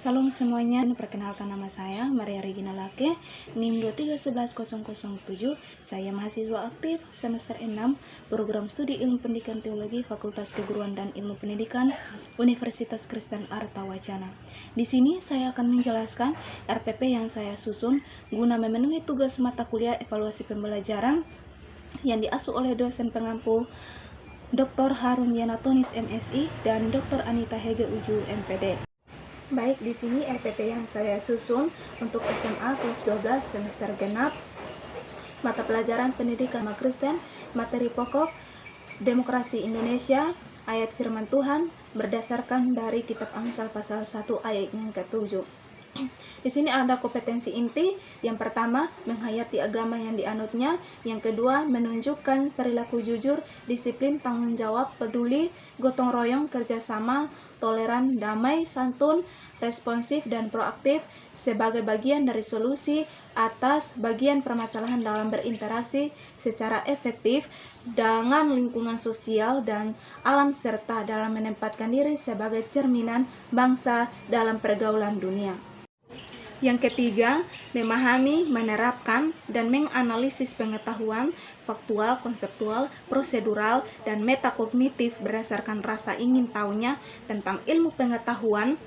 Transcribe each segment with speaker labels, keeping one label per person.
Speaker 1: Salam semuanya, perkenalkan nama saya Maria Regina Lake, NIM 2311007. Saya mahasiswa aktif semester 6 program studi ilmu pendidikan teologi Fakultas Keguruan dan Ilmu Pendidikan Universitas Kristen Arta Wacana. Di sini saya akan menjelaskan RPP yang saya susun guna memenuhi tugas mata kuliah evaluasi pembelajaran yang diasuh oleh dosen pengampu Dr. Harun Yanatonis MSI dan Dr. Anita Hege Uju MPD. Baik, di sini RPP yang saya susun untuk SMA kelas 12 semester genap, mata pelajaran pendidikan agama Kristen, materi pokok demokrasi Indonesia, ayat firman Tuhan berdasarkan dari kitab Amsal pasal 1 ayat yang ke-7. Di sini ada kompetensi inti. Yang pertama, menghayati agama yang dianutnya. Yang kedua, menunjukkan perilaku jujur, disiplin, tanggung jawab, peduli, gotong royong, kerjasama, toleran, damai, santun, responsif, dan proaktif sebagai bagian dari solusi atas bagian permasalahan dalam berinteraksi secara efektif dengan lingkungan sosial dan alam serta dalam menempatkan diri sebagai cerminan bangsa dalam pergaulan dunia. Yang ketiga, memahami, menerapkan, dan menganalisis pengetahuan faktual, konseptual, prosedural, dan metakognitif berdasarkan rasa ingin tahunya tentang ilmu pengetahuan,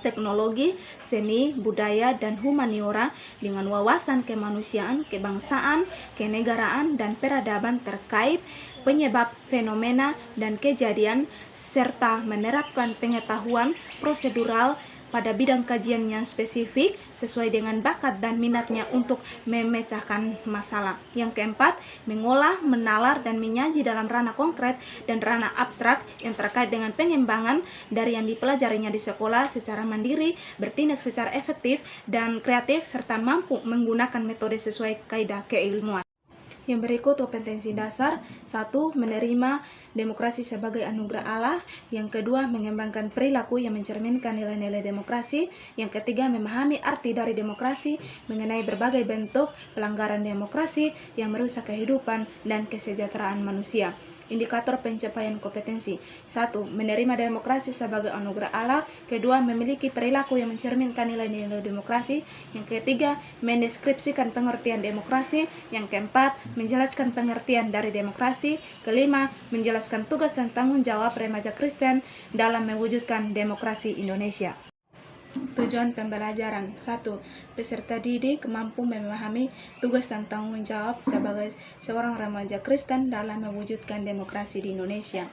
Speaker 1: teknologi, seni, budaya, dan humaniora dengan wawasan kemanusiaan, kebangsaan, kenegaraan, dan peradaban terkait penyebab fenomena dan kejadian, serta menerapkan pengetahuan prosedural pada bidang kajian yang spesifik sesuai dengan bakat dan minatnya untuk memecahkan masalah. Yang keempat, mengolah, menalar, dan menyaji dalam ranah konkret dan ranah abstrak yang terkait dengan pengembangan dari yang dipelajarinya di sekolah secara mandiri, bertindak secara efektif dan kreatif, serta mampu menggunakan metode sesuai kaidah keilmuan. Yang berikut kompetensi dasar. 1. Menerima demokrasi sebagai anugerah Allah. Yang kedua, mengembangkan perilaku yang mencerminkan nilai-nilai demokrasi. Yang ketiga, memahami arti dari demokrasi mengenai berbagai bentuk pelanggaran demokrasi yang merusak kehidupan dan kesejahteraan manusia. Indikator pencapaian kompetensi. 1. Menerima demokrasi sebagai anugerah Allah. Kedua, memiliki perilaku yang mencerminkan nilai-nilai demokrasi. Yang ketiga, mendeskripsikan pengertian demokrasi. Yang keempat, menjelaskan pengertian dari demokrasi. Kelima, menjelaskan tugas dan tanggung jawab remaja Kristen dalam mewujudkan demokrasi Indonesia. Tujuan pembelajaran. 1. Peserta didik mampu memahami tugas dan tanggung jawab sebagai seorang remaja Kristen dalam mewujudkan demokrasi di Indonesia.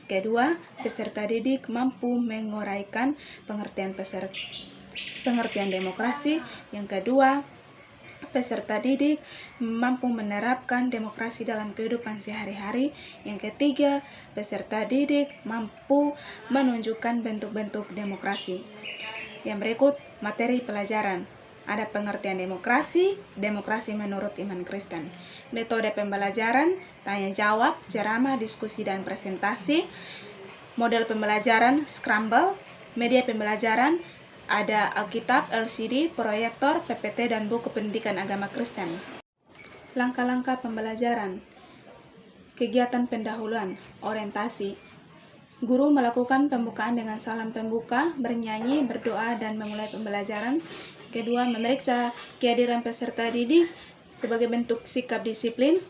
Speaker 1: Kedua, peserta didik mampu menguraikan pengertian demokrasi. Yang kedua, peserta didik mampu menerapkan demokrasi dalam kehidupan sehari-hari. Yang ketiga, peserta didik mampu menunjukkan bentuk-bentuk demokrasi. Yang berikut materi pelajaran. Ada pengertian demokrasi, demokrasi menurut iman Kristen. Metode pembelajaran, tanya jawab, ceramah, diskusi, dan presentasi. Model pembelajaran, Scramble. Media pembelajaran, ada Alkitab, LCD, proyektor, PPT, dan buku pendidikan agama Kristen. Langkah-langkah pembelajaran. Kegiatan pendahuluan, orientasi. Guru melakukan pembukaan dengan salam pembuka, bernyanyi, berdoa, dan memulai pembelajaran. Kedua, memeriksa kehadiran peserta didik sebagai bentuk sikap disiplin.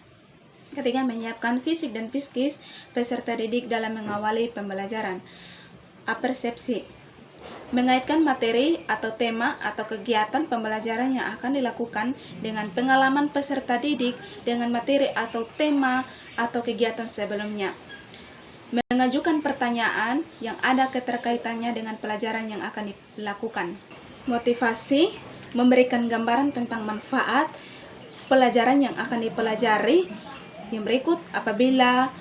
Speaker 1: Ketiga, menyiapkan fisik dan psikis peserta didik dalam mengawali pembelajaran. Apersepsi. Mengaitkan materi atau tema atau kegiatan pembelajaran yang akan dilakukan dengan pengalaman peserta didik dengan materi atau tema atau kegiatan sebelumnya. Mengajukan pertanyaan yang ada keterkaitannya dengan pelajaran yang akan dilakukan. Motivasi, memberikan gambaran tentang manfaat pelajaran yang akan dipelajari. Yang berikut, apabila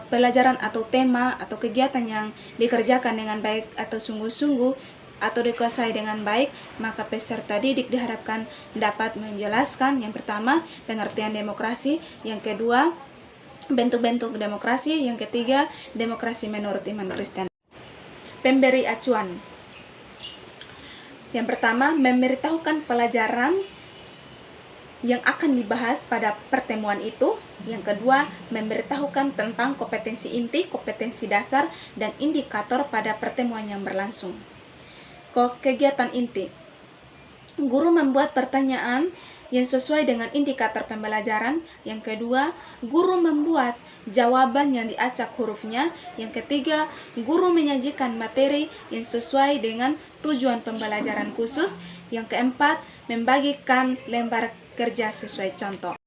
Speaker 1: pelajaran atau tema atau kegiatan yang dikerjakan dengan baik atau sungguh-sungguh atau dikuasai dengan baik, maka peserta didik diharapkan dapat menjelaskan yang pertama, pengertian demokrasi, yang kedua, bentuk-bentuk demokrasi, yang ketiga, demokrasi menurut iman Kristen. Pemberi acuan. Yang pertama, memberitahukan pelajaran yang akan dibahas pada pertemuan itu. Yang kedua, memberitahukan tentang kompetensi inti, kompetensi dasar, dan indikator pada pertemuan yang berlangsung. kegiatan inti. Guru membuat pertanyaan yang sesuai dengan indikator pembelajaran. Yang kedua, guru membuat jawaban yang diacak hurufnya. Yang ketiga, guru menyajikan materi yang sesuai dengan tujuan pembelajaran khusus. Yang keempat, membagikan lembar kerja sesuai contoh.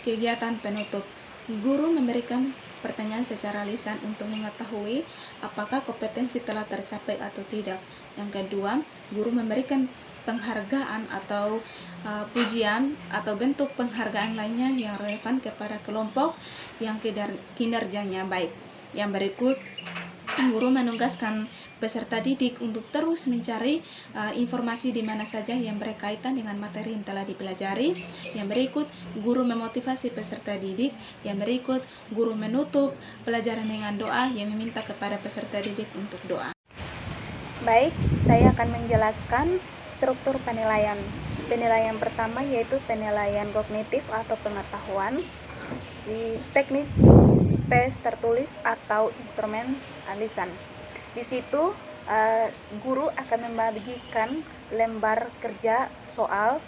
Speaker 1: Kegiatan penutup. Guru memberikan pertanyaan secara lisan untuk mengetahui apakah kompetensi telah tercapai atau tidak. Yang kedua, guru memberikan penghargaan atau pujian atau bentuk penghargaan lainnya yang relevan kepada kelompok yang kinerjanya baik. Yang berikut, guru menugaskan peserta didik untuk terus mencari informasi di mana saja yang berkaitan dengan materi yang telah dipelajari. Yang berikut, guru memotivasi peserta didik. Yang berikut, guru menutup pelajaran dengan doa yang meminta kepada peserta didik untuk doa. Baik, saya akan menjelaskan struktur penilaian. Penilaian pertama yaitu penilaian kognitif atau pengetahuan. Di teknik tes tertulis atau instrumen lisan. Di situ guru akan membagikan lembar kerja soal.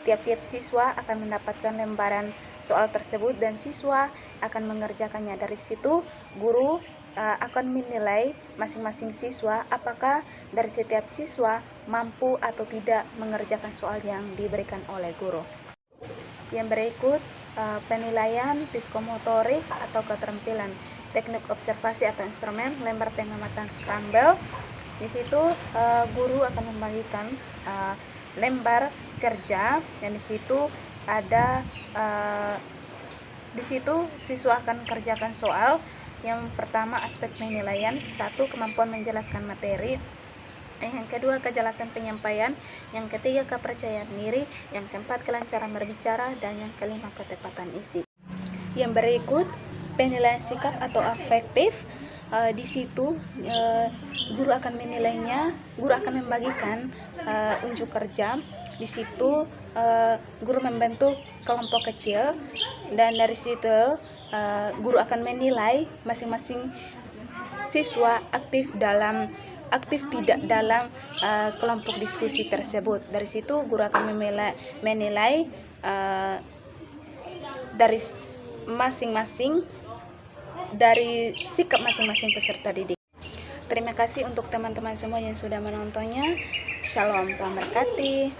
Speaker 1: Tiap-tiap siswa akan mendapatkan lembaran soal tersebut dan siswa akan mengerjakannya. Dari situ guru akan menilai masing-masing siswa apakah dari setiap siswa mampu atau tidak mengerjakan soal yang diberikan oleh guru. Yang berikut, penilaian psikomotorik atau keterampilan, teknik observasi atau instrumen, lembar pengamatan scramble. Di situ guru akan membagikan lembar kerja yang di situ ada di situ siswa akan kerjakan soal. Yang pertama, aspek penilaian. 1. Kemampuan menjelaskan materi. Yang kedua, kejelasan penyampaian. Yang ketiga, kepercayaan diri. Yang keempat, kelancaran berbicara. Dan yang kelima, ketepatan isi. Yang berikut, penilaian sikap atau afektif. Di situ guru akan menilainya. Guru akan membagikan unjuk kerja. Di situ guru membentuk kelompok kecil, dan dari situ guru akan menilai masing-masing siswa aktif tidak dalam kelompok diskusi tersebut. Dari situ guru akan menilai dari masing-masing dari sikap masing-masing peserta didik. Terima kasih untuk teman-teman semua yang sudah menontonnya. Shalom, Tuhan berkati.